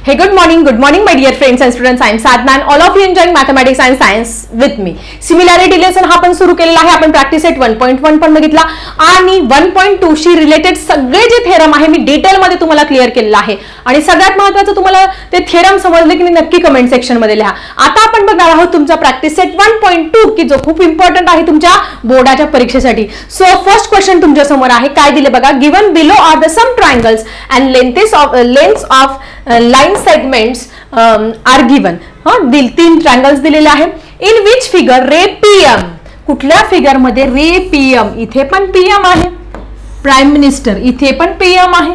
Hey, good morning my dear friends and students. I am Sadna and all of you enjoying mathematics and science with me. Similarity lesson हा पण सुरू केलेला आहे. आपण practice set 1.1 पण बघितला आणि 1.2 शी रिलेटेड सगळे जे थेरम आहे मी डिटेल मध्ये तुम्हाला क्लिअर केलेला आहे आणि सगळ्यात महत्त्वाचं तुम्हाला ते थेरम समजले की नक्की कमेंट सेक्शन मध्ये लिहा. आता आपण बघणार आहोत तुमचा प्रॅक्टिस सेट 1.2 की जो खूप इम्पॉर्टंट आहे तुमच्या बोर्डाच्या परीक्षेसाठी. सो फर्स्ट क्वेश्चन तुमच्या समोर आहे. काय दिले बघा. Given below are the some triangles and lengths of line segments are given. तीन ट्रायंगल्स दिलेले आहे. In which figure ray PM, कुठल्या फिगर मध्ये रे पीएम, इथे पण पीएम आहे. प्राइम मिनिस्टर इथे पण पीएम आहे,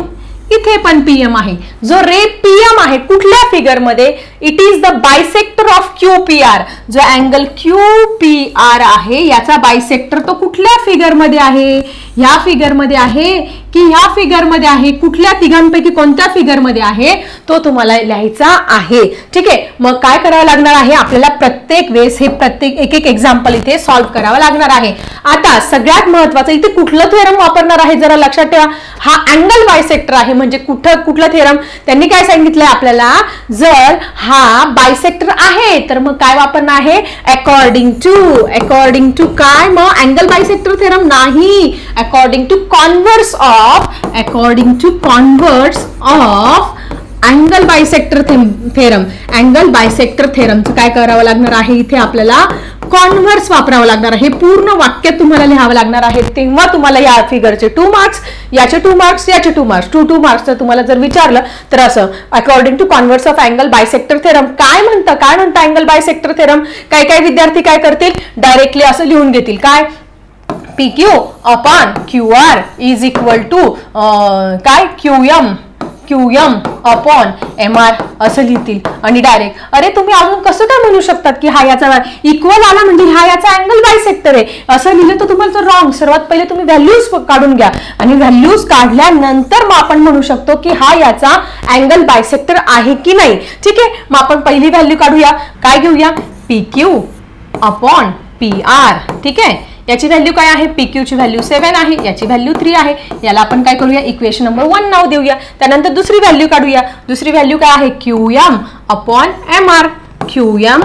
इथे पण पीएम आहे. जो रे पीएम आहे कुठल्या फिगर मध्ये, it is the bisector of QPR. जो अँगल क्यूपीआर आहे याचा बायसेक्टर तो कुठल्या फिगर मध्ये आहे, ह्या फिगर मध्ये आहे की ह्या फिगर मध्ये आहे, कुठल्या तिघांपैकी कोणत्या फिगर मध्ये आहे तो तुम्हाला लिहायचा आहे. ठीक आहे. मग काय करावं लागणार आहे आपल्याला, प्रत्येक वेळेस हे प्रत्येक एक एक एक्झाम्पल इथे सॉल्व्ह करावं लागणार आहे. आता सगळ्यात महत्त्वाचं इथे कुठलं थेरम वापरणार आहे जरा लक्षात ठेवा. हा अँगल बायसेक्टर आहे. म्हणजे कुठलं थेरम त्यांनी काय सांगितलंय आपल्याला, जर हा बायसेक्टर आहे तर मग काय वापरणार आहे, अकॉर्डिंग टू काय, मग अँगल बायसेक्टर थेरम नाही, according to converse of angle bisector theorem. Angle bisector थेरमचं काय करावं लागणार आहे, इथे आपल्याला कॉन्व्हर्स वापरावं लागणार आहे. पूर्ण वाक्य तुम्हाला लिहावं लागणार आहे. तेव्हा तुम्हाला या फिगरचे 2 मार्क्स, याचे 2 मार्क्स, याचे 2 मार्क्स, 2 मार्क्स तुम्हाला जर विचारलं तर असं according to converse of angle bisector theorem. काय म्हणतं अँगल बायसेक्टर थेरम. काही विद्यार्थी काय करतील, डायरेक्टली असं लिहून घेतील, काय PQ upon QR is equal to काय QM अपॉन MR असं लिहितील आणि डायरेक्ट. अरे तुम्ही अजून कसं काय म्हणू शकतात की हा याचा इक्वल आला म्हणजे हा याचा अँगल बायसेक्टर आहे असं लिहिलं तर तुम्हाला रॉंग. सर्वात पहिले तुम्ही व्हॅल्यूज काढून घ्या आणि व्हॅल्यूज काढल्यानंतर मग आपण म्हणू शकतो की हा याचा अँगल बायसेक्टर आहे की नाही. ठीक आहे. मग आपण पहिली व्हॅल्यू काढूया. काय घेऊया, PQ अपॉन PR. ठीक आहे. याची व्हॅल्यू काय आहे, PQ ची व्हॅल्यू 7 आहे, याची व्हॅल्यू 3 आहे. याला आपण काय करूया, इक्वेशन नंबर 1 नाव देऊया. त्यानंतर दुसरी व्हॅल्यू काढूया. दुसरी व्हॅल्यू काय आहे, QM upon MR. QM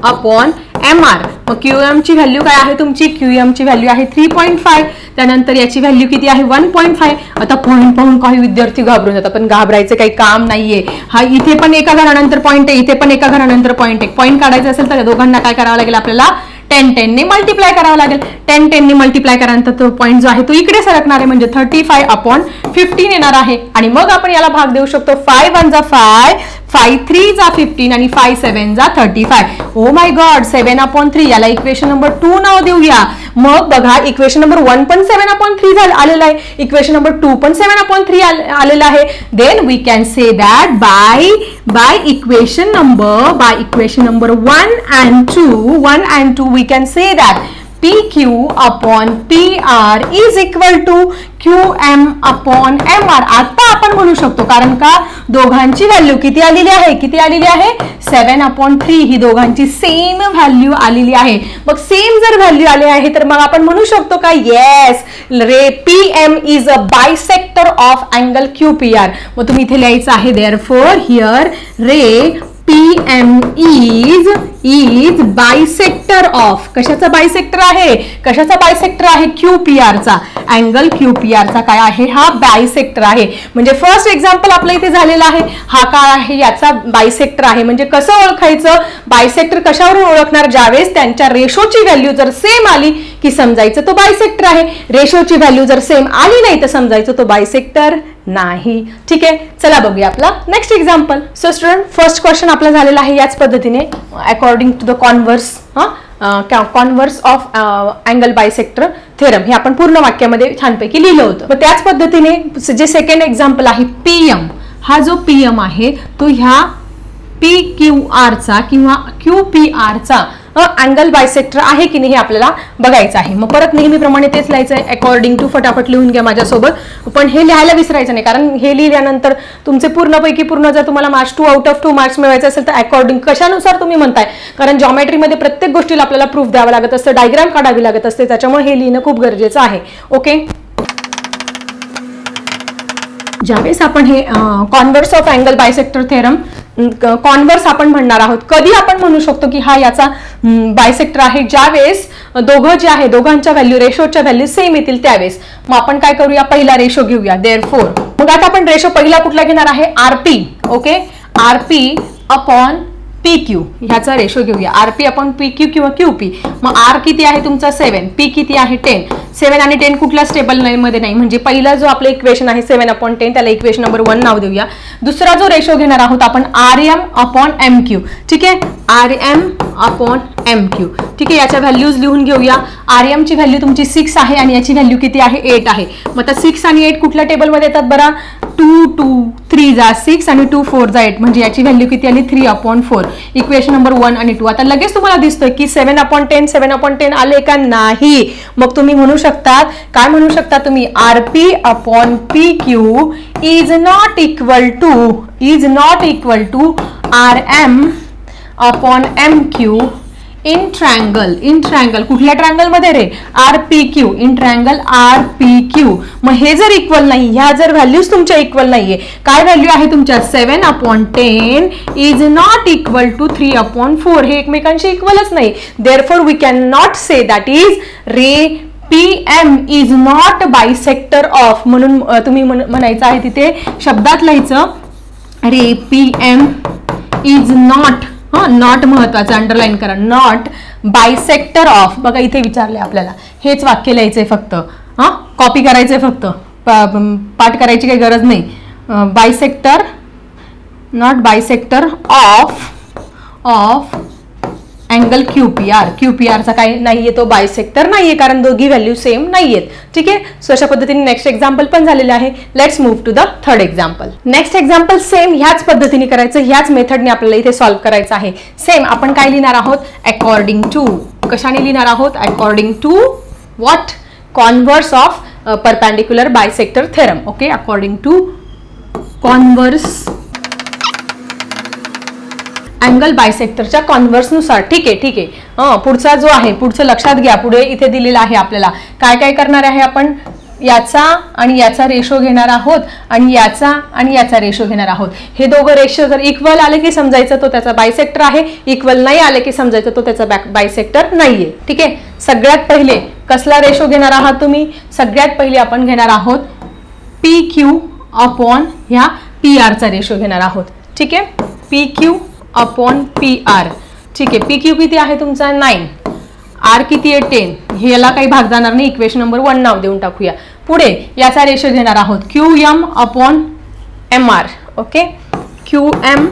upon MR. मग QM ची व्हॅल्यू काय आहे तुमची, QM ची व्हॅल्यू आहे 3.5. त्यानंतर याची व्हॅल्यू किती आहे 1.5. आता पॉईंट पाहून काही विद्यार्थी घाबरून जातात, पण घाबरायचं काही काम नाहीये. हा इथे पण एका घरानंतर पॉईंट आहे, इथे पण एका घरानंतर पॉईंट आहे. पॉईंट काढायचं असेल तर दोघांना काय करावं लागेल आपल्याला, 10 ने मल्टिप्लाय करावं लागेल. 10 ने मल्टिप्लाय केल्यानंतर तो पॉईंट जो आहे तो इकडे सरकणार आहे म्हणजे 35 अपॉन 15 येणार आहे. आणि मग आपण याला भाग देऊ शकतो. 5 1 जा 5, 5 3 जा 15 आणि 5 7 जा 35. Oh my God, 7 upon 3. याला इक्वेशन नंबर 2 नाव देऊया. मग बघा इक्वेशन नंबर 1 पण 7 अपॉन 3 आलेला आहे, इक्वेशन नंबर 2 पण 7 अपॉन 3 आलेला आहे. Then we can say that by equation number 1 and 2 we can say that PQ upon PR is equal to QM upon MR. आता आपण म्हणू शकतो कारण का दोघांची व्हॅल्यू किती आलेली आहे 7 अपॉन 3. ही दोघांची सेम व्हॅल्यू आलेली आहे. मग सेम जर व्हॅल्यू आली आहे तर मग आपण म्हणू शकतो का, yes ray PM is a bisector of angle QPR. मग तुम्ही इथे लिहायचं आहे therefore here ray PM is bisector of, कशाचा बायसेक्टर आहे QPR चा. अँगल QPR चा काय आहे, हा बायसेक्टर आहे. म्हणजे फर्स्ट एक्झाम्पल आपल्या इथे झालेला आहे. हा काय आहे, याचा बायसेक्टर आहे. म्हणजे कसं ओळखायचं, बायसेक्टर कशावरून ओळखणार, ज्यावेळेस त्यांच्या रेशोची व्हॅल्यू जर सेम आली की समजायचं तो बायसेक्टर आहे. रेशोची व्हॅल्यू जर सेम आली नाही तर समजायचं तो बायसेक्टर नाही. ठीक आहे. चला बघूया आपला next example. So student first question आपला झालेला आहे याच पद्धतीने, according to the converse of angle bisector theorem. हे आपण पूर्ण वाक्यामध्ये छानपैकी लिहिलं होतं. मग त्याच पद्धतीने जे सेकंड एक्झाम्पल आहे PM. हा जो PM आहे तो ह्या PQR चा किंवा QPR चा अँगल बायसेक्टर आहे की नाही हे आपल्याला बघायचं आहे. मग परत नेहमीप्रमाणे तेच लिहायचं आहे, अकॉर्डिंग टू. फटाफट लिहून घ्या माझ्यासोबत. पण हे लिहायला विसरायचं नाही कारण हे लिहिल्यानंतर तुमचे पूर्णपैकी पूर्ण जर तुम्हाला मार्क्स 2 आउट ऑफ 2 मार्क्स मिळवायचे असेल तर अकॉर्डिंग कशानुसार तुम्ही म्हणताय, कारण जॉमेट्रीमध्ये प्रत्येक गोष्टीला आपल्याला प्रूफ द्यावा लागत असतं, डायग्राम काढावी लागत असते, त्याच्यामुळे हे लिहिणं खूप गरजेचं आहे. ओके. ज्यावेळेस आपण हे converse of angle bisector theorem converse आपण म्हणणार आहोत, कधी आपण म्हणू शकतो की हा याचा बायसेक्टर आहे, ज्यावेळेस दोघं जे आहे दोघांच्या व्हॅल्यू रेशोच्या व्हॅल्यू सेम येतील त्यावेळेस. मग आपण काय करूया, पहिला रेशो घेऊया. देअरफोर मग आता आपण रेशो पहिला कुठला घेणार आहे, RP. Okay, RP upon P Q ह्याचा रेशो घेऊया. आरपी अपॉन पी क्यू किंवा क्यूपी. मग आर किती आहे तुमचा 7, पी किती आहे 10. 7 आणि 10 कुठल्या स्टेबल मध्ये नाही, म्हणजे पहिला जो आपला इक्वेशन आहे 7/10 त्याला इक्वेशन नंबर 1 नाव देऊया. दुसरा जो रेशो घेणार आहोत आपण आरएम अपॉन एम क्यू. ठीक आहे, आरएम अपॉन एम क्यू. ठीक आहे, याच्या व्हॅल्यूज लिहून घेऊया. आरएम ची व्हॅल्यू तुमची 6 आहे आणि याची व्हॅल्यू किती आहे 8 आहे. मग आता 6 आणि 8 कुठल्या टेबलमध्ये येतात बरं, 2 2 3 जा 6 आणि 2 4 जा 8, म्हणजे याची व्हॅल्यू किती आली 3/4. इक्वेशन नंबर 1 आणि 2. आता लगेच तुम्हाला दिसतोय की 7/10 आले का नाही. मग तुम्ही म्हणू शकतात, काय म्हणू शकता तुम्ही, RP upon P Q is not equal to R M upon M Q in triangle. कुठल्या ट्रायंगल मध्ये रे, R P Q, in triangle R P Q. मग हे जर इक्वल नाही, ह्या जर व्हॅल्यूज तुमच्या इक्वल नाहीये, काय व्हॅल्यू आहे तुमच्या 7/10 इज नॉट इक्वल टू 3/4. हे एकमेकांशी इक्वलच नाही. Therefore we can not say that is ray PM is not bisector of. म्हणून तुम्ही म्हणायचं आहे तिथे शब्दात लिहायचं ray PM is not, not महत्वाचं अंडरलाईन करा, नॉट बायसेक्टर ऑफ. बघा इथे विचारले आपल्याला, हेच वाक्य लिहायचंय फक्त, कॉपी करायचंय फक्त, पाठ करायची काही गरज नाही. Bisector, not bisector of angle QPR. QPRचा काय नाहीये, तो बायसेक्टर नाहीये, कारण दोघी व्हॅल्यू सेम नाहीयेत. ठीक आहे, सो अशा पद्धतीने नेक्स्ट एक्झाम्पल पण झालेले आहे. Let's move to the third example. Next example same ह्याच पद्धतीने करायचं, ह्याच मेथडने आपल्याला इथे सॉल्व्ह करायचं आहे. सेम आपण काय लिहिणार आहोत, अकॉर्डिंग टू. कशाने लिहिणार आहोत, according to what, converse of perpendicular bisector theorem. Okay, according to converse angle बायसेक्टरच्या कॉन्व्हर्सनुसार. ठीक आहे. पुढचा जो आहे, पुढचं लक्षात घ्या, पुढे इथे दिलेलं आहे आपल्याला काय काय करणार आहे आपण, याचा आणि याचा रेशो घेणार आहोत आणि याचा आणि याचा रेशो घेणार आहोत. हे दोघं रेशो जर इक्वल आले की समजायचं तो त्याचा बायसेक्टर आहे, इक्वल नाही आले की समजायचं तो त्याचा बायसेक्टर नाहीये. ठीक आहे, सगळ्यात पहिले कसला रेशो घेणार आहात तुम्ही, सगळ्यात पहिले आपण घेणार आहोत PQ अपॉन ह्या PR चा रेशो घेणार आहोत. ठीक आहे, PQ अपॉन PR. ठीक आहे, PQ किती आहे तुमचा 9, R किती आहे 10. ह्याला काही भाग जाणार नाही, इक्वेशन नंबर 1 नाव देऊन टाकूया. पुढे याचा रेशो घेणार आहोत QM upon MR. Okay, QM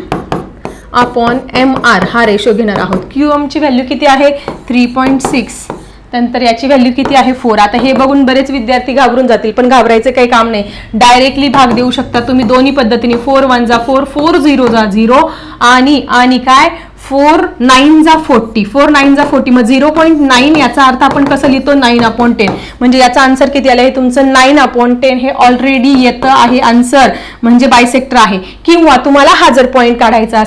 upon MR हा रेशो घेणार आहोत. QM ची व्हॅल्यू किती आहे 3.6, नंतर याची व्हॅल्यू किती आहे 4. आता हे बघून बरेच विद्यार्थी घाबरून जातील, पण घाबरायचं काही काम नाही. डायरेक्टली भाग देऊ शकता तुम्ही दोन्ही पद्धतीने. 4 1 जा 4, 4 0 जा 0 आणि काय 4 9 जा 40, 4 9 जा 40. मग 0.9 याचा अर्थ आपण कसं लिहितो 9/10, म्हणजे याचा आन्सर किती आलं, हे तुमचं 9/10 हे ऑलरेडी येतं आहे आन्सर, म्हणजे बायसेक्टर आहे. किंवा तुम्हाला हा जर पॉईंट काढायचा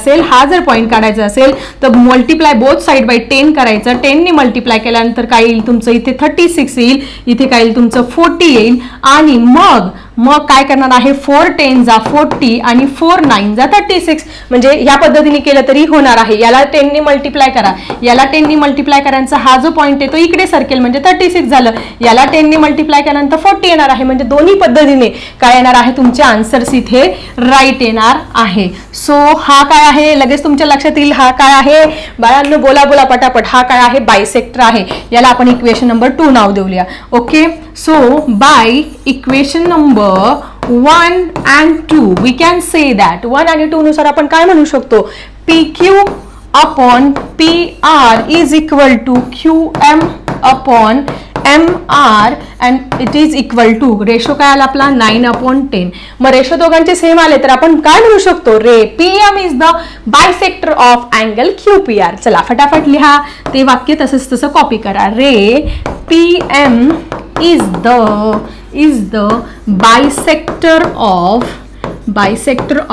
असेल तर मल्टिप्लाय बोथ साइड बाय 10 करायचं. 10 ने मल्टिप्लाय केल्यानंतर काय येईल तुमचं, इथे 36 येईल, इथे काय येईल तुमचं 40 येईल. आणि मग काय करणार आहे 4 10 जा 40 आणि 4 9 जा 36, म्हणजे ह्या पद्धतीने केलं तरी होणार आहे. याला 10 ने मल्टिप्लाय करा, याला 10 ने मल्टिप्लाय करायचा, हा जो पॉईंट आहे तो इकडे सर्केल म्हणजे 36 झालं. याला 10 ने मल्टिप्लाय केल्यानंतर 40 येणार आहे, म्हणजे दोन्ही पद्धतीने काय येणार आहे तुमचे आन्सर्स इथे राईट येणार आहे. सो हा काय आहे, लगेच तुमच्या लक्षात येईल हा काय आहे. बाळांनो बोला पटापट, हा काय आहे बायसेक्टर आहे. याला आपण इक्वेशन नंबर 2 नाव देऊया. Okay, so bye equation number 1 and 2 we can say that 1 आणि 2 नुसार आपण काय म्हणू शकतो, PQ upon PR is equal to QM upon MR and it is equal to ratio काय आला आपला 9/10. मग रेशो दोघांचे सेम आले तर आपण काय म्हणू शकतो, रे PM is the bisector of angle QPR. चला फटाफट लिहा ते वाक्य, तसं कॉपी करा. रे PM is the bisector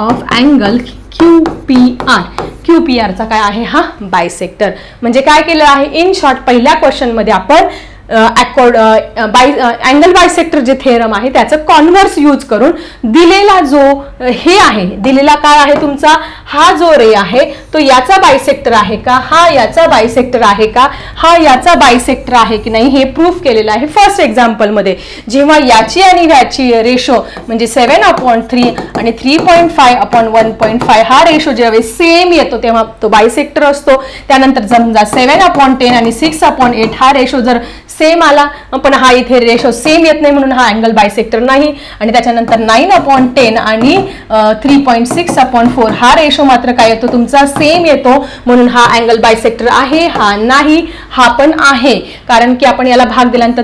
of angle QPR. QPR चा काय आहे हा बायसेक्टर. म्हणजे काय केलं आहे इन शॉर्ट, पहिल्या क्वेश्चन मध्ये आपण अँगल बायसेक्टर जे थेरम आहे त्याचं कॉन्व्हर्स यूज करून दिलेला जो हे आहे, दिलेला काय आहे तुमचा हा जो रे आहे तो याचा बायसेक्टर आहे का, हा याचा बायसेक्टर आहे का, हा याचा बायसेक्टर आहे की नाही हे प्रूफ केलेलं आहे फर्स्ट एक्झाम्पल मध्ये. जेव्हा याची आणि याची रेशो म्हणजे 7/3 आणि 3.5/1.5 हा रेशो जेव्हा सेम येतो तेव्हा तो बायसेक्टर असतो. त्यानंतर समजा 7/10 आणि 6/8 हा रेशो जर सेम आला पण हा इथे रेशो सेम येत नाही म्हणून हा अँगल बायसेक्टर नाही. आणि त्याच्यानंतर 9/10 आणि 3.6/4 हा रेशो मात्र काय येतो तुमचा सेम येतो म्हणून हा अँगल बायसेक्टर आहे, हा नाही, हा पण आहे. कारण की आपण याला भाग दिल्यानंतर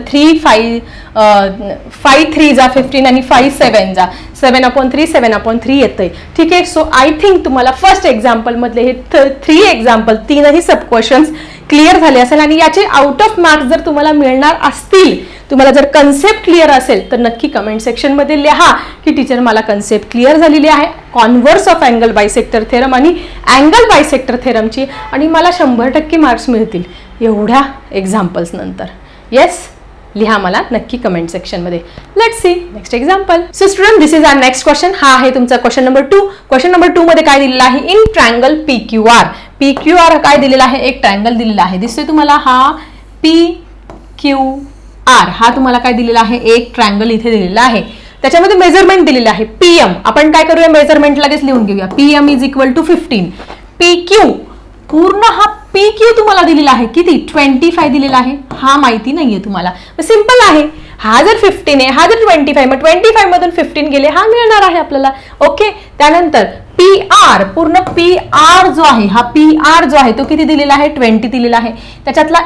5 3 जा 15 आणि 5 7 जा 7/3 येतंय. ठीक आहे. सो आय थिंक तुम्हाला फर्स्ट एक्झाम्पल मधले हे 3 एक्झाम्पल तीनही सब क्वेश्चन्स क्लिअर झाले असेल. आणि याचे आउट ऑफ मार्क्स जर तुम्हाला मिळणार असतील, तुम्हाला जर कन्सेप्ट क्लिअर असेल तर नक्की कमेंट सेक्शन मध्ये लिहा की टीचर मला कन्सेप्ट क्लिअर झालेली आहे converse of angle bisector theorem आणि अँगल बायसेक्टर थेरमची, आणि मला 100% मार्क्स मिळतील एवढ्या एक्झाम्पल्स नंतर. येस, लिहा मला नक्की कमेंट सेक्शन मध्ये. Let's see next example. So student, this is our next question. हा आहे तुमचा क्वेश्चन नंबर 2. क्वेश्चन नंबर 2 मध्ये काय दिलेलं आहे, इन ट्रायंगल PQR. PQR काय दिलेला आहे, एक ट्रायंगल दिलेला आहे. दिसतोय तुम्हाला हा PQR हा तुम्हाला काय दिलेला आहे, एक ट्रायंगल इथे दिलेला आहे. त्याच्यामध्ये मेजरमेंट दिलेलं आहे PM. आपण काय करूया, मेजरमेंट लगेच लिहून घेऊया. PM is equal to 15. PQ पूर्ण हा PQ तुम्हाला दिलेला आहे किती, 25 दिलेला आहे. हा माहिती नाहीये तुम्हाला, सिंपल आहे. हा जर 15 आहे, हा जर 25, मग 25 मधून 15 गेले, हा मिळणार आहे आपल्याला. ओके. त्यानंतर PR पूर्ण PR जो आहे, हा PR जो आहे तो किती दिलेला आहे, 20 दिलेला आहे. त्याच्यातला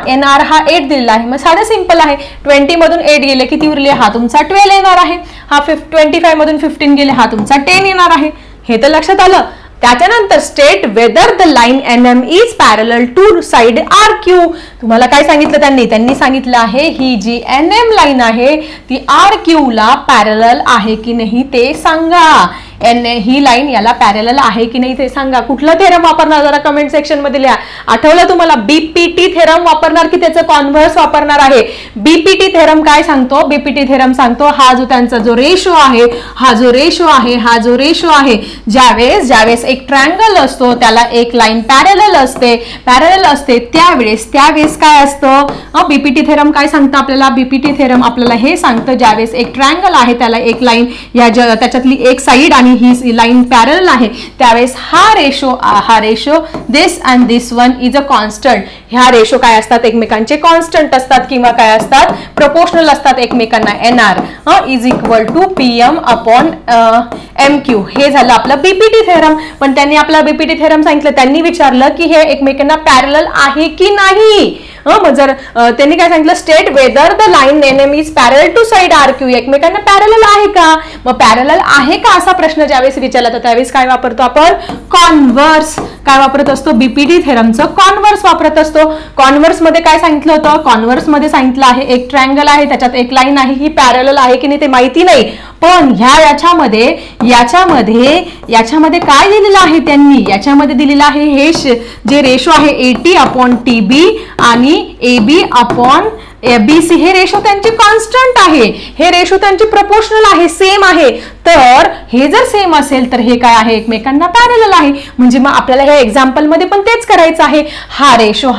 NR हा 8 दिलेला आहे. मग साधं सिंपल आहे. 20 मधून 8 गेले किती उरले, हा तुमचा 12 येणार आहे. हा 25 मधून 15 गेले, हा तुमचा 10 येणार आहे. हे तर लक्षात आलं. त्याच्यानंतर state whether the line NM is parallel to side RQ. तुम्हाला काय सांगितलं त्यांनी सांगितलं आहे ही जी NM लाईन आहे ती RQ ला पॅरलल आहे की नाही ते सांगा. ही लाईन याला पॅरलल आहे की नाही ते सांगा. कुठलं थेरम वापरणार जरा कमेंट सेक्शन मध्ये लिहा. आठवलं तुम्हाला BPT थेरम वापरणार की त्याचं कॉन्व्हर्स वापरणार आहे. BPT थेरम काय सांगतो, BPT थेरम सांगतो हा जो त्यांचा जो रेशो आहे, हा जो रेशो आहे ज्यावेळेस एक ट्रायंगल असतो त्याला एक लाईन पॅरलल असते त्यावेळेस काय असतं, BPT थेरम काय सांगतं आपल्याला, BPT थेरम आपल्याला हे सांगतं ज्यावेळेस एक ट्रायंगल आहे त्याला एक लाईन त्याच्यातली एक साइड आणि ही लाईन पॅरलल आहे त्यावेळेस हा ratio this and this one is a constant. ह्या रेशो काय असतात, एकमेकांचे कॉन्स्टंट असतात किंवा काय असतात, प्रोपोर्शनल असतात एकमेकांना. NR is equal to PM/MQ. हे झालं आपलं BPT थेरम. पण त्यांनी आपला BPT थेरम सांगितलं, त्यांनी विचारलं की हे एकमेकांना पॅरलल आहे की नाही. मग जर त्यांनी काय सांगितलं, state whether the line NM is parallel to side RQ. एकमेकांना पॅरलल आहे का, मग पॅरलल आहे का असा प्रश्न ज्यावेळेस विचारला तर त्यावेळेस काय वापरतो आपण, कॉन्व्हर्स. काय वापरत असतो, BPT थेरमचं कॉन्व्हर्स वापरत असतो. कॉन्व्हर्स मध्ये काय सांगितलं होतं, कॉन्व्हर्स मध्ये सांगितलं आहे एक ट्रायंगल आहे त्याच्यात एक लाईन आहे, ही पॅरलल आहे की नाही ते माहिती नाही. पण याच्यामध्ये काय दिलेलं आहे त्यांनी, याच्यामध्ये दिलेलं आहे हे जे रेशो आहे 80/TB आणि AB/BC. हे रेशो त्यांची कॉन्स्टंट आहे, हे रेशो त्यांची प्रोपोर्शनल आहे, सेम आहे. तर हे जर सेम असेल तर हे काय आहे, एकमेकांना पॅरलल आहे. म्हणजे मग आपल्याला हे एक्झाम्पल मध्ये पण तेच करायचं आहे. हा ratio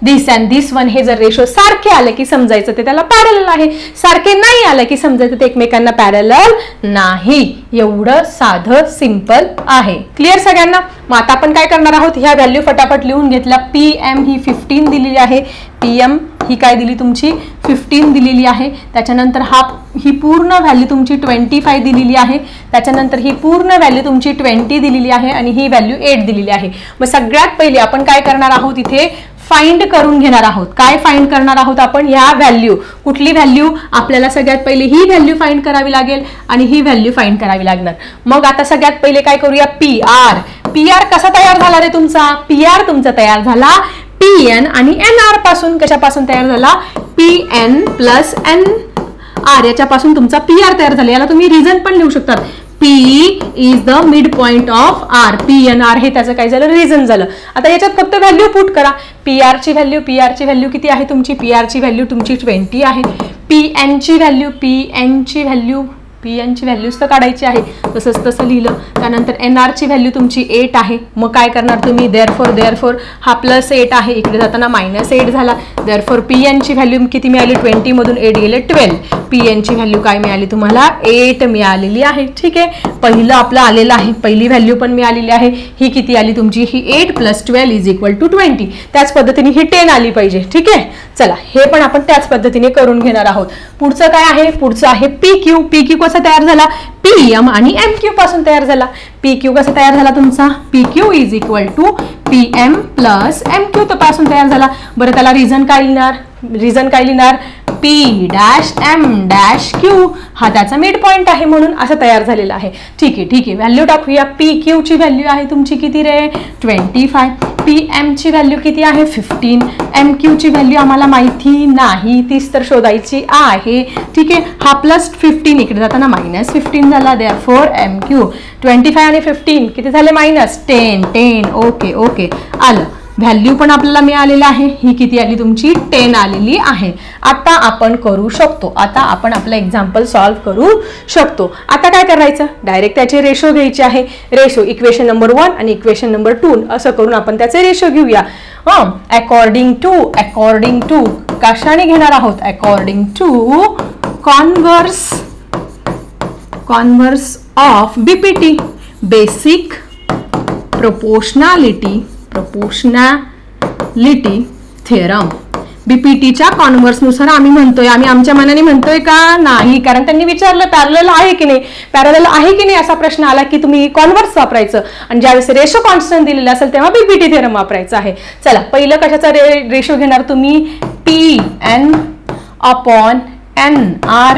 this and this one हे जर रेशो सारखे आले की समजायचं ते त्याला पॅरलल आहे, सारखे नाही आलं की समजायचं ते एकमेकांना पॅरलल नाही. एवढं साधं सिंपल आहे. क्लिअर सगळ्यांना. मग आता आपण काय करणार आहोत, ह्या व्हॅल्यू फटाफट लिहून घेतल्या. PM ही 15 दिलेली आहे, PM ही काय दिली तुमची 15 दिलेली आहे. त्याच्यानंतर ही पूर्ण व्हॅल्यू तुमची 25 दिलेली आहे. त्याच्यानंतर ही पूर्ण व्हॅल्यू तुमची 20 दिलेली आहे आणि ही व्हॅल्यू 8 दिलेली आहे. मग सगळ्यात पहिले आपण काय करणार आहोत, इथे फाइंड करून घेणार आहोत. काय फाइंड करणार आहोत आपण, ह्या व्हॅल्यू. कुठली व्हॅल्यू, आपल्याला सगळ्यात पहिले ही व्हॅल्यू फाइंड करावी लागेल आणि ही व्हॅल्यू फाइंड करावी लागणार. मग आता सगळ्यात पहिले काय करूया, PR कसा तयार झाला रे तुमचा, PR तुमचा तयार झाला PN आणि NR पासून. कशापासून तयार झाला, PN + NR याच्यापासून तुमचा PR तयार झाला. याला तुम्ही रिझन पण लिहू शकतात. P is the mid point of R. PNR हे त्याचं काय झालं, रिझन झालं. आता याच्यात फक्त व्हॅल्यू पुट करा. PR ची व्हॅल्यू किती आहे तुमची, PR ची व्हॅल्यू तुमची 20 आहे. PN ची व्हॅल्यूच तर काढायची आहे, तसंच तसं लिहिलं. त्यानंतर NR ची व्हॅल्यू तुमची 8 आहे. मग काय करणार तुम्ही, देअरफॉर हा +8 आहे, इकडे जाताना -8 झाला. देअरफॉर PN ची व्हॅल्यू किती मिळाली, 20 मधून 8 गेले 12. PN ची व्हॅल्यू काय मिळाली तुम्हाला, 8 मिळालेली आहे. ठीक आहे, पहिलं आपलं आलेलं आहे, पहिली व्हॅल्यू पण मिळालेली आहे. ही किती आली तुमची, ही 8 + 12 = 20. त्याच पद्धतीने ही 10 आली पाहिजे. ठीक आहे, चला हे पण आपण त्याच पद्धतीने करून घेणार आहोत. पुढचं काय आहे, पुढचं आहे PQ. PQ कसा तयार झाला, PM आणि MQ पासून तयार झाला. PQ कसा तयार झाला तुमचा, PQ = PM + MQ पासून तयार झाला. बरं त्याला रिझन काय लिहिणार, P'(M')Q हा त्याचा मिड पॉइंट आहे म्हणून असं तयार झालेलं आहे. ठीक आहे, व्हॅल्यू टाकूया. PQ ची व्हॅल्यू आहे तुमची किती रे, 25. PM ची व्हॅल्यू किती आहे, 15. MQ ची व्हॅल्यू आम्हाला माहिती नाही, तीच तर शोधायची आहे. ठीक आहे, हा +15 इकडे जाताना -15 झाला. देअरफॉर MQ 25 आणि 15 किती झाले, -10. ओके आलं. व्हॅल्यू पण आपल्याला मिळालेला आहे, ही किती आली तुमची, 10 आलेली आहे. आता आपण करू शकतो, आता आपण आपलं एक्झाम्पल सॉल्व्ह करू शकतो. आता काय करायचं, डायरेक्ट त्याचे रेशो घ्यायचे आहे. रेशो इक्वेशन नंबर 1 आणि इक्वेशन नंबर 2 असं करून आपण त्याचे रेशो घेऊया. अकॉर्डिंग टू कशाने घेणार आहोत, according to converse of BPT, basic proportionality theorem. BPTच्या कॉन्व्हर्सनुसार आम्ही आमच्या मनाने म्हणतोय का नाही, कारण त्यांनी विचारलं पॅरलल आहे की नाही, असा प्रश्न आला की तुम्ही कॉन्व्हर्स वापरायचं आणि ज्यावेळेस रेशो कॉन्स्टंट दिलेला असेल तेव्हा BPT थेरम वापरायचं आहे. चला पहिलं कशाचा रेशो घेणार तुम्ही, PN/NR.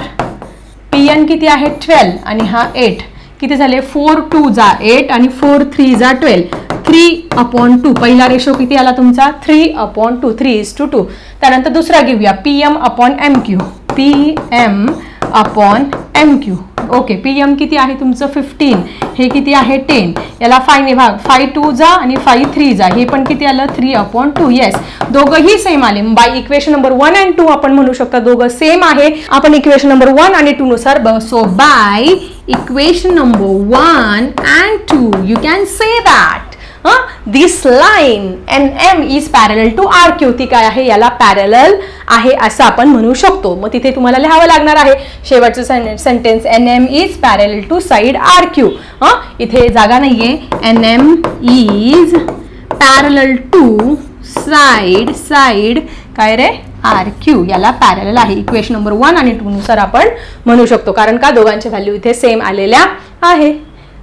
PN किती आहे, 12 आणि हा 8 किती झाले, 4 2 जा 8 आणि 4 3 जा 12. 3/2 पहिला रेशो किती आला तुमचा, 3/2, 3:2. त्यानंतर दुसरा घेऊया, PM/MQ. ओके, PM किती आहे तुमचं 15, हे किती आहे 10. याला 5 ने भाग, 5 2 जा आणि 5 3 जा, हे पण किती आलं 3/2. येस, दोघंही सेम आले. बाय इक्वेशन नंबर 1 आणि 2 आपण म्हणू शकता दोघं सेम आहे. आपण इक्वेशन नंबर 1 आणि 2 नुसार so bye equation number 1 and 2 you can say that this line NM is parallel to RQ. ती काय आहे, याला पॅरलल आहे असं आपण म्हणू शकतो. मग तिथे तुम्हाला लिहावं लागणार आहे शेवटचं sentence, NM is parallel to side RQ. इथे जागा नाहीये, NM is parallel to side काय रे, RQ. याला पॅरलल आहे. इक्वेशन नंबर 1 आणि 2 नुसार आपण म्हणू शकतो, कारण का दोघांच्या व्हॅल्यू इथे सेम आलेल्या आहे.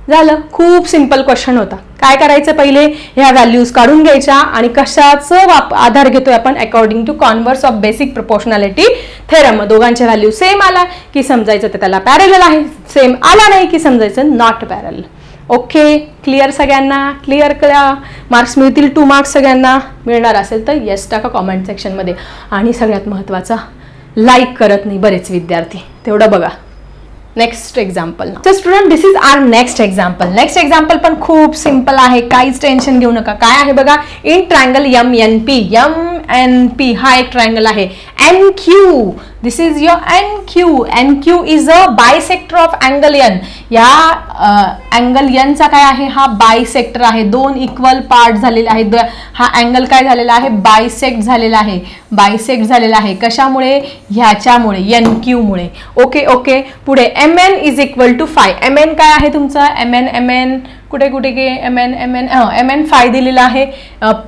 झालं, खूप सिंपल क्वेश्चन होता. काय करायचं, पहिले ह्या व्हॅल्यूज काढून घ्यायच्या आणि कशाचं आधार घेतोय आपण, according to converse of basic proportionality theorem. दोघांच्या व्हॅल्यू सेम आला की समजायचं तर त्याला पॅरलल आहे, सेम आला नाही की समजायचं नॉट पॅरलल. ओके, क्लिअर सगळ्यांना, क्लिअर करा. मार्क्स मिळतील, 2 मार्क्स सगळ्यांना मिळणार असेल तर येस टाका कॉमेंट सेक्शनमध्ये. आणि सगळ्यात महत्त्वाचा, लाईक करत नाही बरेच विद्यार्थी, तेवढं बघा. Next example. तर student, this is our next example. Next example पण खूप सिंपल आहे, काहीच टेन्शन घेऊ नका. काय आहे बघा, इन ट्रायंगल MNP हा एक ट्रायंगल आहे. NQ, this is your NQ is a bisector of angle N. या अँगल N चा काय आहे, हा बायसेक्टर आहे. 2 इक्वल पार्ट झालेले आहेत. हा अँगल काय झालेला आहे, बायसेक्ट झालेला आहे. कशामुळे, ह्याच्यामुळे, NQ मुळे. ओके, पुढे MN is equal to 5. MN काय आहे तुमचं, MN कुठे गे, MN 5 दिलेला आहे.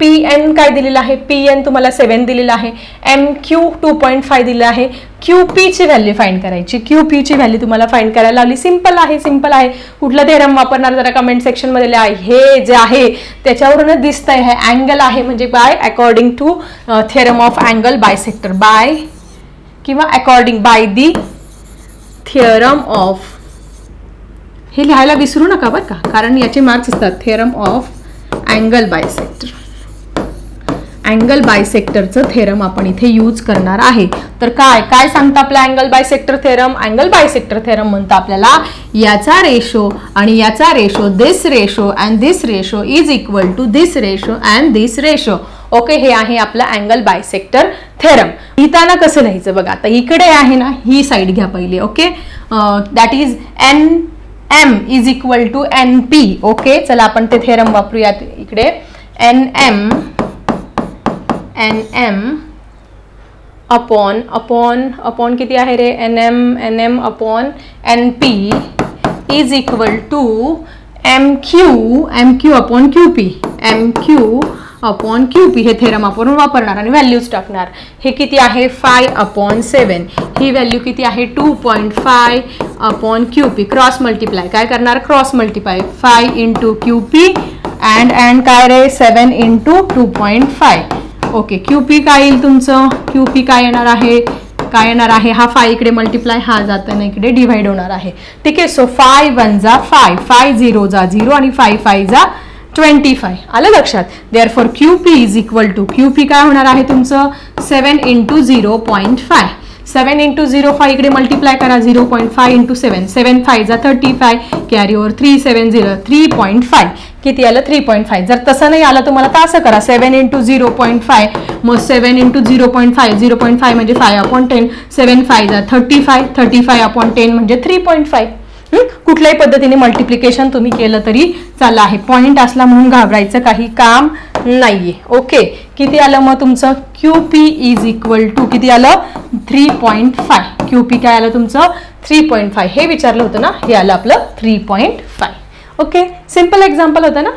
PN काय दिलेला आहे, PN तुम्हाला 7 दिलेला आहे. MQ 2.5 दिलेला आहे. QP ची व्हॅल्यू फाइंड करायची. QP ची व्हॅल्यू तुम्हाला फाइंड करायला लावली. सिंपल आहे. कुठलं थेरम वापरणार जरा कमेंट सेक्शन मध्ये लिहा. हे जे आहे त्याच्यावरूनच दिसतंय हे अँगल आहे म्हणजे by according to theorem of angle bisector, by किंवा according by the theorem of. हे लिहायला विसरू नका बरं का, कारण याचे मार्क्स असतात. Theorem of angle bisector. Angle बायसेक्टरचं थेरम आपण इथे यूज करणार आहे. तर काय काय सांगतं आपला angle bisector theorem? Angle bisector theorem म्हणतं आपल्याला याचा रेशो आणि याचा ratio, this ratio and this ratio is equal to this ratio and this ratio. Okay, हे आहे आपलं अँगल बायसेक्टर थेरम. लिहिताना कसं लिहायचं बघा. आता इकडे आहे ना, ही साईड घ्या पहिले. Okay, that is NM is equal to NP. Okay, चला आपण ते थेरम वापरूयात. इकडे NM अपॉन किती आहे रे? NM upon NP is equal to MQ upon QP. MQ upon QP हे थेरम आपण वापरणार आणि व्हॅल्यूज टाकणार. हे किती आहे? 5/7. ही व्हॅल्यू किती आहे? 2.5 अपॉन QP. क्रॉस मल्टिप्लाय काय करणार? Cross multiply 5 into QP and काय रे? 7 इंटू 2.5. ओके, QP काय येईल तुमचं? QP काय येणार आहे? काय येणार आहे? हा 5 इकडे मल्टिप्लाय, हा जाताना इकडे डिवाइड होणार आहे. ठीक आहे. सो 5 1 जा 5, 5 0 जा 0 आणि 5 5 जा 25. आलं लक्षात? Therefore QP is equal to, QP काय होणार आहे तुमचं? 7 इंटू 0.5. 7 इंटू 0.5 इकडे मल्टिप्लाय करा. 0.5 इंटू 7, 7 5 जा 35, कॅरी ओव्हर 3 7 0, 3.5. किती आलं? 3.5. जर तसं नाही आलं तुम्हाला तर असं करा. 7 इंटू 0.5, मग 7 इंटू 0.5, 0.5 म्हणजे 5/10, 7 5 जा 35, 35/10 म्हणजे 3.5. कुठल्याही पद्धतीने मल्टिप्लिकेशन तुम्ही केलं तरी चाललं आहे. पॉइंट असला म्हणून घाबरायचं काही काम नाहीये. ओके, किती आलं मग तुमचं? QP इज इक्वल टू किती आलं? 3.5. QP काय आलं तुमचं? 3.5. हे विचारलं होतं ना, हे आलं आपलं 3.5. ओके, सिंपल एक्झाम्पल होतं ना,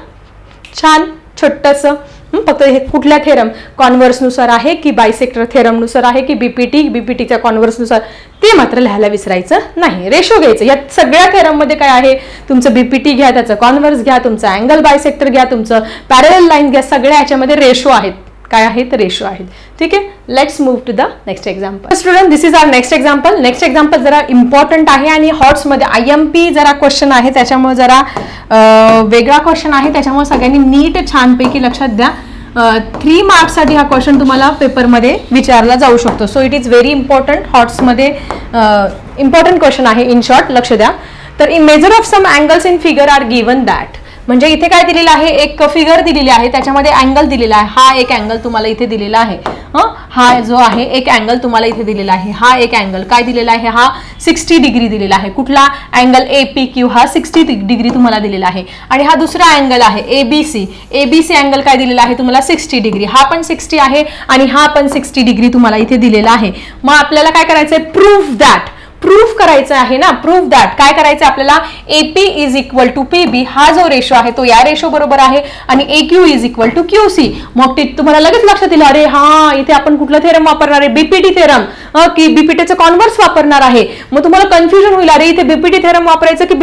छान छोटंसं. फक्त हे कुठल्या थेरम? कॉन्व्हर्सनुसार आहे की बायसेक्टर थेरमनुसार आहे की बीपीटीच्या कॉन्व्हर्सनुसार, ते मात्र लिहायला विसरायचं नाही. रेशो घ्यायचं. या सगळ्या थेरममध्ये काय आहे? तुमचं बीपीटी घ्या, त्याचं कॉन्व्हर्स घ्या, तुमचं अँगल बायसेक्टर घ्या, तुमचं पॅरलल लाईन घ्या, सगळ्या याच्यामध्ये रेशो आहेत. काय आहेत? रेशो आहेत. ठीक आहे. Let's move to the next example. Student, this is our next example. Next example जरा इम्पॉर्टंट आहे आणि हॉट्समध्ये IMP जरा क्वेश्चन आहे, त्याच्यामुळे जरा वेगळा क्वेश्चन आहे, त्याच्यामुळे सगळ्यांनी नीट छानपैकी लक्षात द्या. 3 मार्क्ससाठी हा क्वेश्चन तुम्हाला पेपरमध्ये विचारला जाऊ शकतो. So it is very important. हॉट्समध्ये इम्पॉर्टंट क्वेश्चन आहे. इन शॉर्ट लक्ष द्या. तर in measure of some angles in figure are given that. म्हणजे इथे काय दिलेलं आहे? एक फिगर दिलेली आहे, त्याच्यामध्ये अँगल दिलेला आहे. हा एक अँगल तुम्हाला इथे दिलेला आहे. हा जो आहे एक अँगल तुम्हाला इथे दिलेला आहे. हा एक अँगल काय दिलेला आहे? हा 60 डिग्री दिलेला आहे. कुठला अँगल? APQ. हा 60 डिग्री तुम्हाला दिलेला आहे. आणि हा दुसरा अँगल आहे ABC. ABC अँगल काय दिलेला आहे तुम्हाला? 60 डिग्री. हा पण 60 आहे आणि हा पण 60 डिग्री तुम्हाला इथे दिलेला आहे. मग आपल्याला काय करायचंय? Proof that. प्रूफ करायचं आहे ना. प्रूफ दॅट काय करायचं आपल्याला? AP is equal to PB. हा जो रेशो आहे तो या रेशो बरोबर आहे आणि AQ is equal to QC. मग तुम्हाला लगेच लक्षात येईल, अरे हा इथे आपण कुठलं थेरम वापरणार आहे? BPT थेरम की BPTचं कॉन्व्हर्स वापरणार आहे. मग तुम्हाला कन्फ्युजन होईल, अरे इथे BPT थेरम वापरायचं की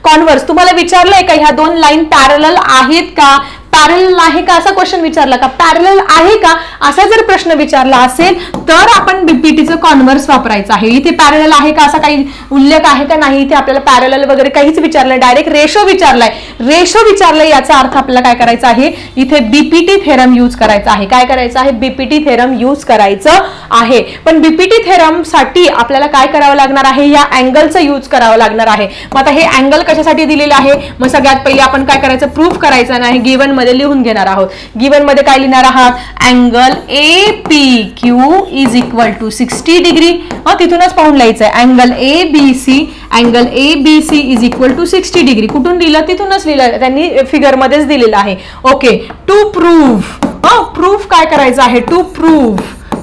कॉन्व्हर्स. तुम्हाला विचारलंय का ह्या दोन लाईन पॅरलल आहेत का? पॅरलल आहे का असा क्वेश्चन विचारला का? पॅरलल आहे का असा जर प्रश्न विचारला असेल तर आपण बीपीटीचं कॉन्व्हर्स वापरायचं आहे. इथे पॅरलल आहे का असा काही उल्लेख आहे का? नाही. इथे आपल्याला पॅरलल वगैरे काहीच विचारलं, डायरेक्ट रेशो विचारलाय. रेशो विचारलाय याचा अर्थ आपल्याला काय करायचं आहे? इथे बीपीटी थेरम यूज करायचा आहे. काय करायचं आहे? बीपीटी थेरम यूज करायचं आहे. पण बीपीटी थेरम साठी आपल्याला काय करावं लागणार आहे? या अँगलचं यूज करावं लागणार आहे. मग आता हे अँगल कशासाठी दिलेलं आहे? मग सगळ्यात पहिले आपण काय करायचं? प्रूफ करायचं नाही. गिवन मध्ये लिहून घेणार आहोत. गिवन मध्ये काय लिहिणार आहात? Angle APQ is equal to 60 degree. तिथूनच पाहून लिहायचंय. Angle ABC is equal to 60 degree. कुठून लिहिलं? तिथूनच लिहिलं, त्यांनी फिगर मध्येच दिलेलं आहे. ओके. To proof. प्रूफ काय करायचं आहे? टू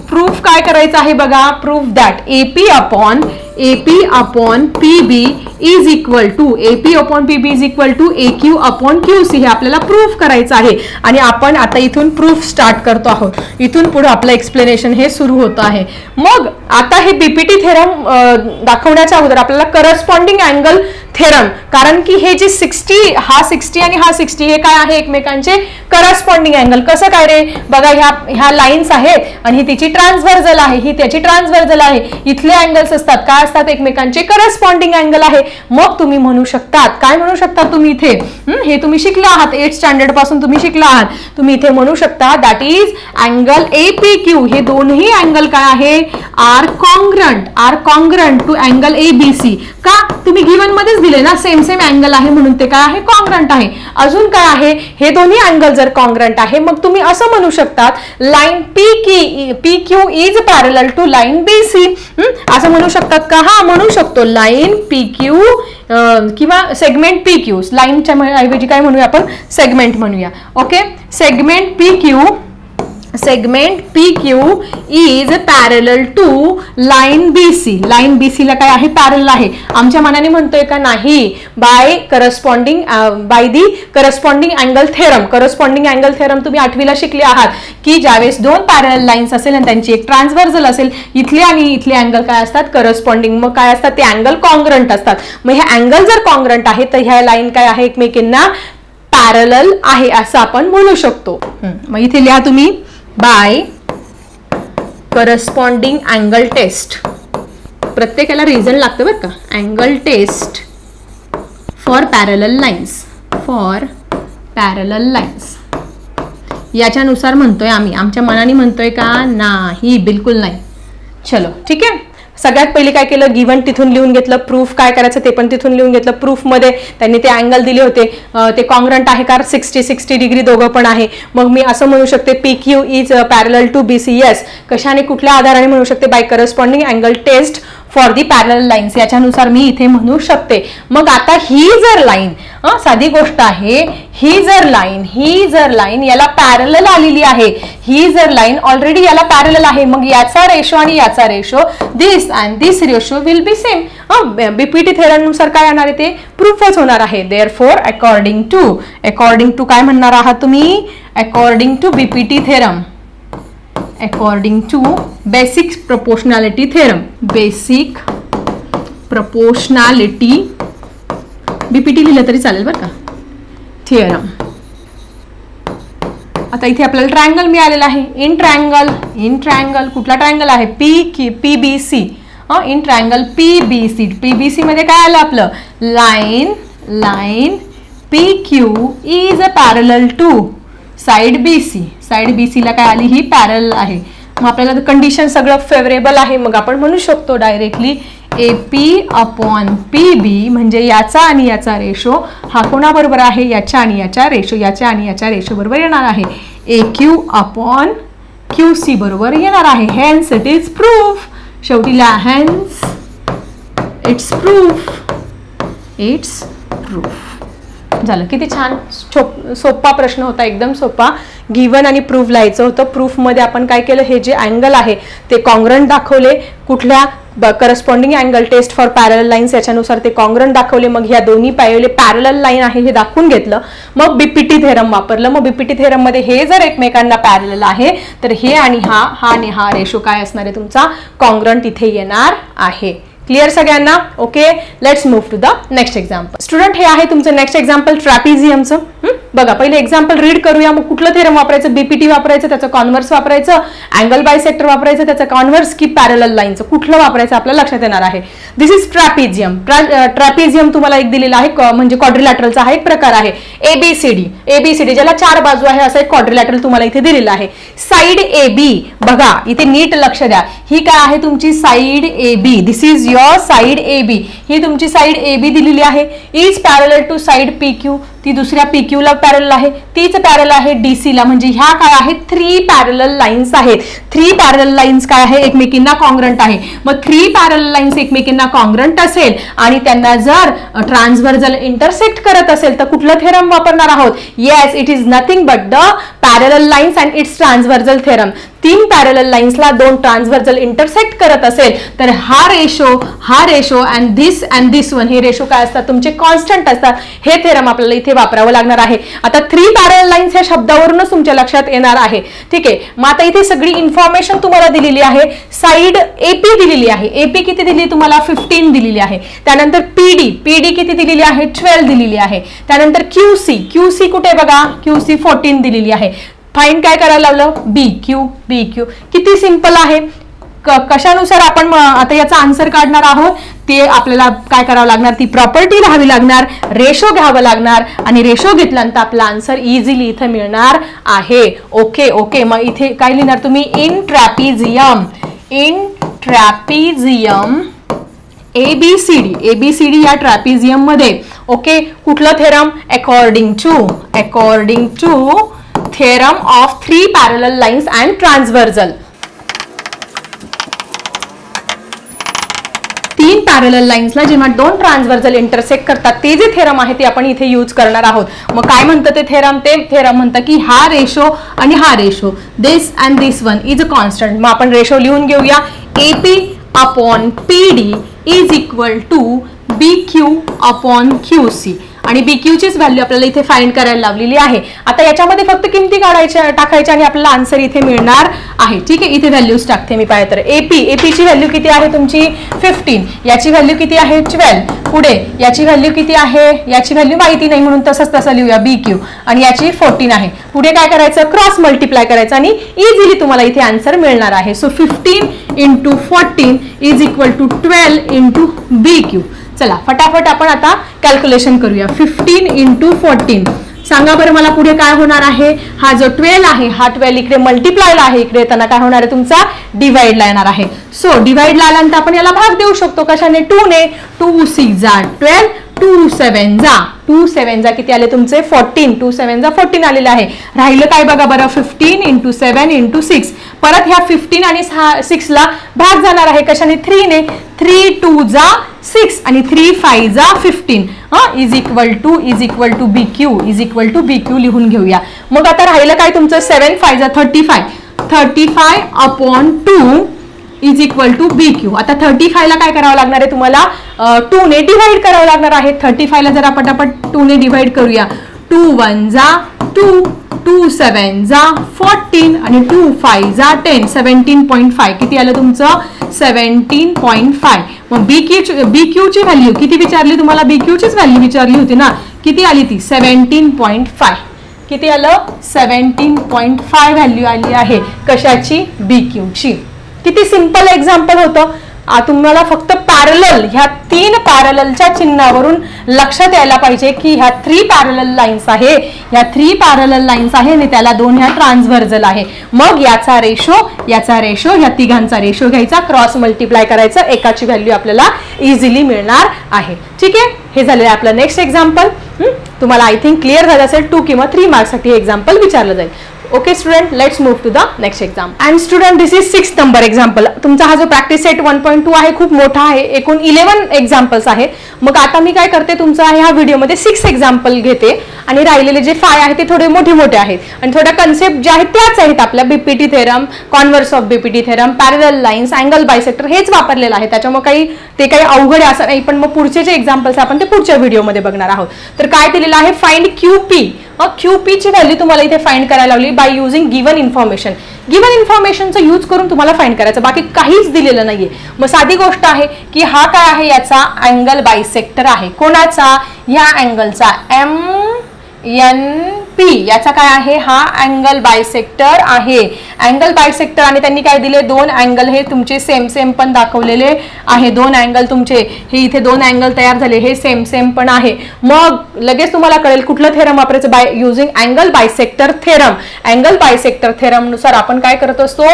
प्रूफ काय करायचं आहे बघा? Proof that AP upon PB is equal to AQ upon QC. हे आपल्याला प्रूफ करायचं आहे आणि आपण आता इथून प्रूफ स्टार्ट करतो आहोत. इथून पुढे आपलं एक्सप्लेनेशन हे सुरू होतं आहे. मग आता हे बीपीटी थेरम दाखवण्याच्या अगोदर आपल्याला करस्पॉन्डिंग अँगल थेरम, कारण की हे जे 60 हा 60 आणि हा 60 हे काय आहे एकमेकांचे करस्पॉन्डिंग अँगल. कसं काय रे, बघा ह्या लाईन्स आहेत आणि ही तिची ट्रान्सव्हर्जल आहे, ही त्याची ट्रान्सव्हर्जल आहे. इथले अँगल्स असतात काय असतात एकमेकांचे करस्पॉन्डिंग अँगल आहे. मग तुम्ही म्हणू शकतात, काय म्हणू शकता तुम्ही इथे, हे तुम्ही शिकला आहात 8th स्टँडर्ड पासून तुम्ही शिकला आहात. तुम्ही इथे म्हणू शकता दॅट इज अँगल APQ. हे दोन्ही अँगल काय आहे, are congruent to angle ABC. का, तुम्ही गिवन मध्येच दिले ना, सेम अँगल आहे म्हणून ते काय आहे, कॉन्ग्रंट आहे. अजून काय आहे, हे दोन्ही अँगल जर कॉन्ग्रंट आहे मग तुम्ही असं म्हणू शकतात line PQ is parallel to line BC. असं म्हणू शकतात का, हा म्हणू शकतो. लाईन PQ किंवा सेगमेंट PQ, लाईनच्या ऐवजी काय म्हणूया आपण, सेगमेंट म्हणूया. Okay, segment PQ is parallel to line BC. Line BC ला काय आहे, पॅरलल आहे. आमच्या मनाने म्हणतोय का, नाही, by the corresponding angle theorem. Corresponding angle theorem तुम्ही 8वीला शिकले आहात की ज्यावेळेस दोन पॅरलल लाईन्स असेल आणि त्यांची एक ट्रान्सव्हर्जल असेल, इथले आणि इथले अँगल काय असतात, करस्पॉन्डिंग. मग काय असतात, ते अँगल कॉन्ग्रंट असतात. मग हे अँगल जर कॉन्ग्रंट आहे तर ह्या लाईन काय आहे, एकमेकींना पॅरलल आहे असं आपण म्हणू शकतो. मग इथे लिहा तुम्ही, बाय करस्पॉन्डिंग अँगल टेस्ट. प्रत्येकाला रिझन लागतं बरं का, angle test for parallel lines. याच्यानुसार म्हणतोय आम्ही, आमच्या मनाने म्हणतोय का, नाही, बिलकुल नाही. चलो ठीक आहे. सगळ्यात पहिले काय केलं, गिवन तिथून लिहून घेतलं, प्रूफ काय करायचं ते पण तिथून लिहून घेतलं. प्रूफ मध्ये त्यांनी ते अँगल दिले होते, ते कॉन्ग्रंट आहे का, 60 डिग्री दोघं पण आहे. मग मी असं म्हणू शकते PQ is parallel to BC. Yes, कशाने, कुठल्या आधाराने म्हणू शकते, by corresponding angle test for the parallel lines. याच्यानुसार मी इथे म्हणू शकते. मग आता ही जर लाईन, साधी गोष्ट आहे, ही जर लाईन याला पॅरलल आलेली आहे, ही जर लाईन ऑलरेडी याला पॅरलल आहे, मग याचा रेशो आणि याचा ratio, this and this ratio will be same. BPT theorem नुसार काय येणार आहे, ते प्रूफच होणार आहे. देअरफॉर अकॉर्डिंग टू काय म्हणणार आहात तुम्ही, according to BPT theorem, according to basic proportionality theorem, BPT लिहिलं तरी चालेल बरं का, थेरम. आता इथे आपल्याला ट्रायंगल मिळालेला आहे. इन ट्रायंगल कुठला ट्रायंगल आहे, PBC. इन ट्रायंगल PBC मध्ये काय आलं आपलं, line PQ is parallel to side BC. Side BC ला काय आली, ही पॅरलल आहे. मग आपल्याला कंडिशन सगळं फेवरेबल आहे. मग आपण म्हणू शकतो डायरेक्टली AP/PB म्हणजे याचा आणि याचा रेशो हा कोणाबरोबर आहे, याच्या आणि याच्या रेशो बरोबर येणार आहे. AQ/QC बरोबर येणार आहे. Hence it is proof. शेवटीला हेन्स इट्स प्रूफ. झालं, किती छान सोपा प्रश्न होता, एकदम सोपा. गिवन आणि प्रूफ लिहायचं होतं. प्रूफ मध्ये आपण काय केलं, हे जे अँगल आहे ते कॉन्ग्रंट दाखवले. कुठल्या, corresponding angle test for parallel lines, याच्यानुसार ते कॉन्ग्रंट दाखवले. मग ह्या दोन्ही पॅरलल लाईन आहे हे दाखवून घेतलं. मग BPT थेरम वापरलं. मग BPT थेरम मध्ये हे जर एकमेकांना पॅरलल आहे तर हे आणि हा रेशो काय असणार आहे तुमचा, कॉन्ग्रंट इथे येणार आहे. क्लिअर सगळ्यांना. Okay, let's move to the next example. Student, हे आहे तुमचं नेक्स्ट एक्झाम्पल ट्रॅपिझियमचं. बघा, पहिले एक्झाम्पल रीड करूया. मग कुठलं थेरम वापरायचं, BPT वापरायचं, त्याचं कॉन्व्हर्स वापरायचं, अँगल बायसेक्टर वापरायचं, त्याचं कॉन्व्हर्स की पॅरलल लाईनचं, कुठलं वापरायचं आपल्याला लक्षात येणार आहे. दिस इज ट्रॅपिझियम. ट्रॅपिझियम तुम्हाला एक दिलेला आहे, म्हणजे क्वाड्रिलॅटरलचा हा एक प्रकार आहे. ABCD ज्याला 4 बाजू आहे असं एक क्वाड्रिलॅटरल तुम्हाला इथे दिलेला आहे. साइड AB, बघा इथे नीट लक्ष द्या, ही काय आहे तुमची side AB. This is your side AB. ही तुमची साइड AB दिलेली आहे. Is parallel to side PQ. ती दुसऱ्या PQ ला पॅरलल आहे. तीच पॅरलल आहे DC ला. म्हणजे ह्या काय आहेत, 3 पॅरलल लाईन्स आहेत. 3 पॅरलल लाईन्स काय आहे, एकमेकींना कॉन्ग्रंट आहे. मग 3 पॅरलल लाईन्स एकमेकींना कॉन्ग्रंट असेल आणि त्यांना जर ट्रान्सव्हर्जल इंटरसेक्ट करत असेल तर कुठलं थेरम वापरणार आहोत. Yes, it is nothing but the parallel lines and it's ट्रान्सव्हर्जल theorem. तीन पॅरलल लाईन्सला दोन ट्रान्सव्हर्सल इंटरसेक्ट करत असेल तर हा रेशो अँड दिस वन हे रेशो काय असतात तुमचे कॉन्स्टंट असतात. हे थेरम आपल्याला इथे वापरावं लागणार आहे. आता थ्री पॅरलल लाईन्स या शब्दावरूनच तुमच्या लक्षात येणार आहे. ठीक आहे, मग आता इथे सगळी इन्फॉर्मेशन तुम्हाला दिलेली आहे. साइड एपी दिलेली आहे. एपी किती दिली तुम्हाला 15 दिलेली आहे. त्यानंतर पीडी किती दिलेली आहे 12 दिलेली आहे. त्यानंतर क्यूसी कुठे बघा क्यूसी 14 दिलेली आहे. फाइंड काय करायला लावलं बीक्यू किती सिंपल आहे. कशानुसार आपण आता याचा आन्सर काढणार आहोत ते आपल्याला काय करावं लागणार ती प्रॉपर्टी लिहावी लागणार, रेशो घ्यावं लागणार आणि रेशो घेतल्यानंतर आपला आन्सर इझिली इथे मिळणार आहे. ओके मग इथे काय लिहिणार तुम्ही इन ट्रॅपिझियम एबीसीडी या ट्रॅपिझियम मध्ये. ओके, कुठलं theorem according to theorem of three parallel lines and transversal. तीन पॅरलल लाईन्सला जेव्हा दोन ट्रान्सव्हर्सल इंटरसेक्ट करतात ते जे थेरम आहे ते आपण इथे यूज करणार आहोत. मग काय म्हणतं ते थेरम म्हणतं की हा रेशो आणि हा ratio this and this one is a constant. मग आपण रेशो लिहून घेऊया. AP upon PD is equal to BQ upon QC आणि बीक्यू चीच व्हॅल्यू आपल्याला इथे फाइंड करायला लावलेली आहे. आता याच्यामध्ये फक्त किमती टाकायच्या आणि आपल्याला आन्सर इथे मिळणार आहे. ठीक आहे, इथे व्हॅल्यूज टाकते मी पाहिजे तर एपीची व्हॅल्यू किती आहे तुमची 15, याची व्हॅल्यू किती आहे 12. पुढे याची व्हॅल्यू किती आहे याची व्हॅल्यू माहिती नाही म्हणून तसं लिहूया बीक्यू आणि याची 14 आहे. पुढे काय करायचं क्रॉस मल्टिप्लाय करायचं आणि इझिली तुम्हाला इथे आन्सर मिळणार आहे. So 15 × 14 is equal to 12 × BQ. चला फटाफट आपण आता कॅल्क्युलेशन करूया. 15 × 14 सांगा बरं मला पुढे काय होणार आहे. हा जो 12 आहे हा 12 इकडे मल्टिप्लायला आहे, इकडे येताना काय होणार आहे तुमचा डिवाइडला येणार आहे. सो डिवाइडला आल्यानंतर आपण याला भाग देऊ शकतो कशाने 2 ने. 2 6 जा 12, 2 7 जा किती आले तुमचे 14. 2 7 जा 14 आलेले आहे. राहिलं काय बघा बरं 15 × 7 × 6. परत ह्या 15 आणि 6 ला भाग जाणार आहे कशाने 3 ने. 3 2 जा 6 आणि 3 5 जा 15 इज इक्वल टू बीक्यू लिहून घेऊया. मग आता राहिलं काय तुमचं 7 5 जा 35 upon 2 is equal to BQ. आता 35 ला काय करावं लागणार आहे तुम्हाला 2 ने डिवाइड करावं लागणार आहे. 35 ला जरा पटापट 2 ने डिवाइड करूया. 2 1 जा 2, 2 7 जा 14 आणि 2 5 जा 10. 17.5 किती आलं तुमचं 17.5. मग बीक्यू ची व्हॅल्यू किती विचारली तुम्हाला बीक्यू चीच व्हॅल्यू विचारली होती ना, किती आली ती 17.5. किती आलं 17.5 व्हॅल्यू आली आहे कशाची बीक्यू ची. किती सिंपल एक्झाम्पल होतं. तुम्हाला फक्त पॅरलल ह्या तीन पॅरललच्या चिन्हावरून लक्षात यायला पाहिजे की ह्या थ्री पॅरलल लाईन्स आहे, ह्या थ्री पॅरलल लाईन्स आहे आणि त्याला दोन ह्या ट्रान्सव्हर्सल आहे. मग याचा रेशो ह्या तिघांचा रेशो घ्यायचा, क्रॉस मल्टिप्लाय करायचं, एकाची व्हॅल्यू आपल्याला इझिली मिळणार आहे. ठीक आहे, हे झालेलं आपलं नेक्स्ट एक्झाम्पल. तुम्हाला आय थिंक क्लिअर झालं असेल. 2 किंवा 3 मार्क्ससाठी एक्झाम्पल विचारलं जाईल. Okay student, let's move to the next exam. And student this is 6th number example. तुमचा हा जो प्रॅक्टिस सेट 1.2 आहे खूप मोठा आहे, एकूण 11 एक्झाम्पल्स आहे. मग आता मी काय करते तुमचा ह्या व्हिडिओमध्ये 6 एक्झाम्पल घेते आणि राहिलेले जे 5 आहेत ते थोडे मोठे आहेत आणि थोड्या कन्सेप्ट ज्या आहेत त्याच आहेत आपल्या. BPT theorem, converse of BPT theorem, parallel lines, angle bisector हेच वापरलेलं आहे. त्याच्यामुळे काही अवघड असं नाही, पण मग पुढचे जे एक्झाम्पल्स आपण ते पुढच्या व्हिडिओमध्ये बघणार आहोत. तर काय दिलेलं आहे फाइंड क्यूपी. क्यूपी ची व्हॅल्यू तुम्हाला इथे फाइंड करायला लावली by using given information. Given इन्फॉर्मेशनचा यूज करून तुम्हाला फाइंड करायचं, बाकी काहीच दिलेलं नाहीये. मग साधी गोष्ट आहे की हा काय आहे याचा अँगल बायसेक्टर आहे. कोणाचा या अँगलचा MNP याचा काय आहे हा अँगल बायसेक्टर आहे. अँगल बायसेक्टर आणि त्यांनी काय दिले दोन अँगल हे तुमचे सेम पण दाखवलेले आहे. दोन अँगल तुमचे हे इथे दोन अँगल तयार झाले हे सेम पण आहे. मग लगेच तुम्हाला कळेल कुठलं थेरम वापरायचं by using angle bisector theorem. Angle bisector theorem नुसार आपण काय करत असतो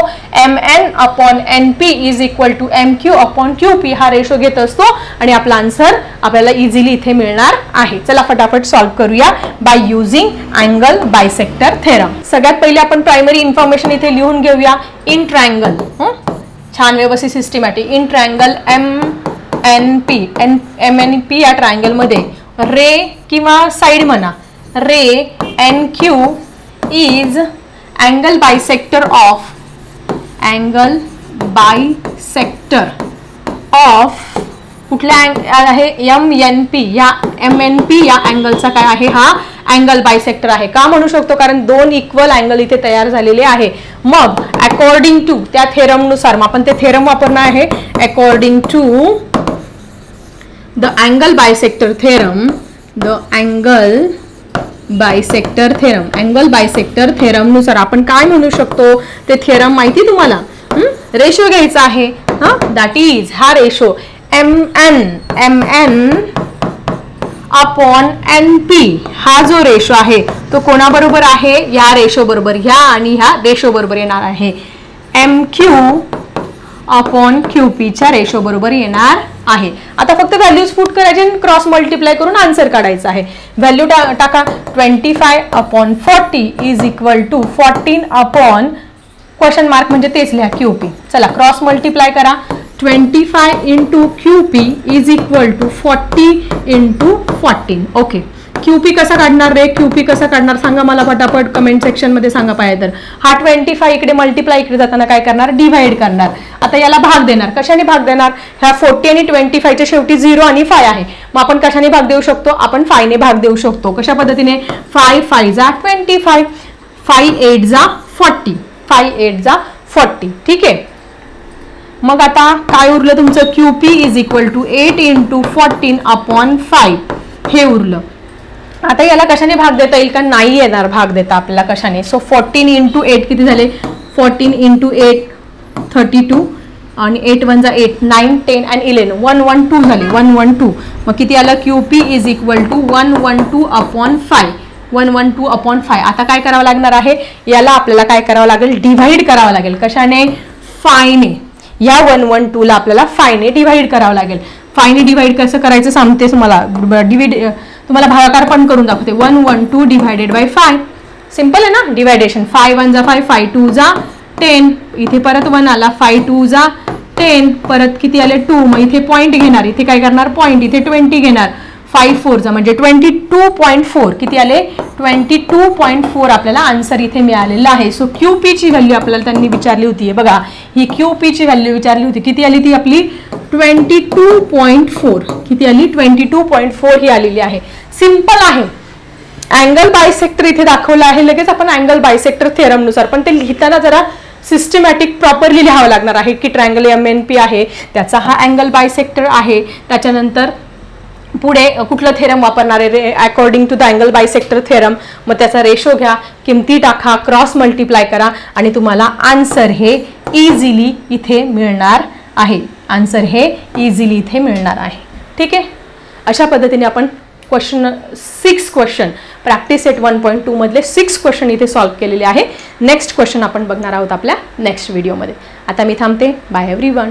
MN/NP is equal to MQ upon QP हा रेशो घेत असतो आणि आपला आन्सर आपल्याला इझिली इथे मिळणार आहे. चला फटाफट सॉल्व्ह करूया bye using angle bisector theorem. सगळ्यात पहिले आपण प्रायमरी इन्फॉर्मेशन इथे लिहून घेऊया. इन ट्रायंगल छान व्यवस्थित सिस्टमॅटिक. इन ट्रायंगल MNP या ट्रायंगल मध्ये रे किंवा साइड म्हणा रे NQ is angle bisector of angle bisector of कुठल्या आहे MNP, या MNP या अँगलचा काय आहे हा अँगल बायसेक्टर आहे. का म्हणू शकतो कारण दोन इक्वल अँगल इथे तयार झालेले आहे. मग अकॉर्डिंग टू त्या थेरमनुसार आपण ते थेरम वापरणार आहे. According to the angle bisector theorem, the angle bisector theorem, angle bisector theorem नुसार आपण काय म्हणू शकतो ते थेरम माहिती तुम्हाला. रेशो घ्यायचा आहे हा, दॅट इज हा रेशो MN अपॉन NP. हा जो रेशो आहे तो कोणाबरोबर आहे, या रेशो बरोबर, ह्या आणि ह्या रेशो बरोबर येणार आहे. MQ अपॉन QP च्या रेशो बरोबर येणार आहे. आता फक्त व्हॅल्यूज पुट करायचे आणि क्रॉस मल्टिप्लाय करून आन्सर काढायचा आहे. व्हॅल्यू टाका 25 upon 40 is equal to 14 upon question mark म्हणजे तेच लिहा QP. चला क्रॉस मल्टिप्लाय करा. 25 into QP is equal to 40 into 14. Okay, QP कसा काढणार रे, QP कसा काढणार सांगा मला पटापट कमेंट सेक्शन मध्ये सांगा पाहिजे तर. हा 25 इकडे मल्टिप्लाय इकडे जाताना काय करणार, डिवाइड करणार. आता याला भाग देणार. कशाने भाग देणार, ह्या 40 आणि 25 च्या शेवटी 0 आणि 5 आहे. मग आपण कशाने भाग देऊ शकतो, आपण 5 ने भाग देऊ शकतो. कशा पद्धतीने, 5 5 जा 25, 5 8 जा 40, 5 8 जा 40. ठीक आहे. मग आता काय उरलं तुमचं, QP is equal to 8 into 14 upon 5 हे उरलं. आता याला कशाने भाग देता येईल का, नाही येणार भाग देता आपल्याला कशाने. सो 14 इंटू 8 किती झाले, 14 इंटू 8 32 आणि 8 1 जा 8, 9 10 आणि 11, 112 झाले, 112. मग किती आलं, QP is equal to 112 upon 5, 112 upon 5. आता काय करावं लागणार आहे, याला आपल्याला काय करावं लागेल, डिव्हाइड करावं लागेल. कशाने, 5 ने. या 112 ला आपल्याला 5 ने डिव्हाइड करावं लागेल. 5 ने डिव्हाइड कसं करायचं सांगते तुम्हाला, तुम्हाला भागाकार पण करून दाखवते. 112 डिवाइडेड बाय 5, सिंपल आहे ना डिवायडेशन. 5 1 जा 5, 5 2 जा 10, इथे परत 1 आला, 5 2 जा 10, परत किती आले 2. मग इथे पॉईंट घेणार, इथे काय करणार पॉईंट, इथे 20 घेणार. 5 4 जा म्हणजे 22.4, किती आले 22.4 आपल्याला आन्सर इथे मिळालेला आहे. सो QP ची व्हॅल्यू आपल्याला त्यांनी विचारली होती. बघा ही QP ची व्हॅल्यू विचारली होती, किती आली ती आपली 22.4. किती आली 22.4 ही आलेली आहे. सिंपल आहे. अँगल बायसेक्टर इथे दाखवलं आहे. लगेच आपण अँगल बायसेक्टर थेरम नुसार, पण ते लिहिताना जरा सिस्टमॅटिक प्रॉपरली लिहावं लागणार आहे की ट्रायंगल MNP आहे, त्याचा हा अँगल बायसेक्टर आहे. त्याच्यानंतर पुढे कुठलं थेरम वापरणार आहे, according to the angle bisector theorem. मग त्याचा रेशो घ्या, किमती टाका, क्रॉस मल्टिप्लाय करा आणि तुम्हाला आन्सर हे इझिली इथे मिळणार आहे. आन्सर हे इझिली इथे मिळणार आहे. ठीक आहे. अशा पद्धतीने आपण क्वेश्चन 6 क्वेश्चन प्रॅक्टिस सेट 1.2 मधले 6 क्वेश्चन इथे सॉल्व्ह केलेले आहे. नेक्स्ट क्वेश्चन आपण बघणार आहोत आपल्या नेक्स्ट व्हिडिओमध्ये. आता मी थांबते. Bye everyone.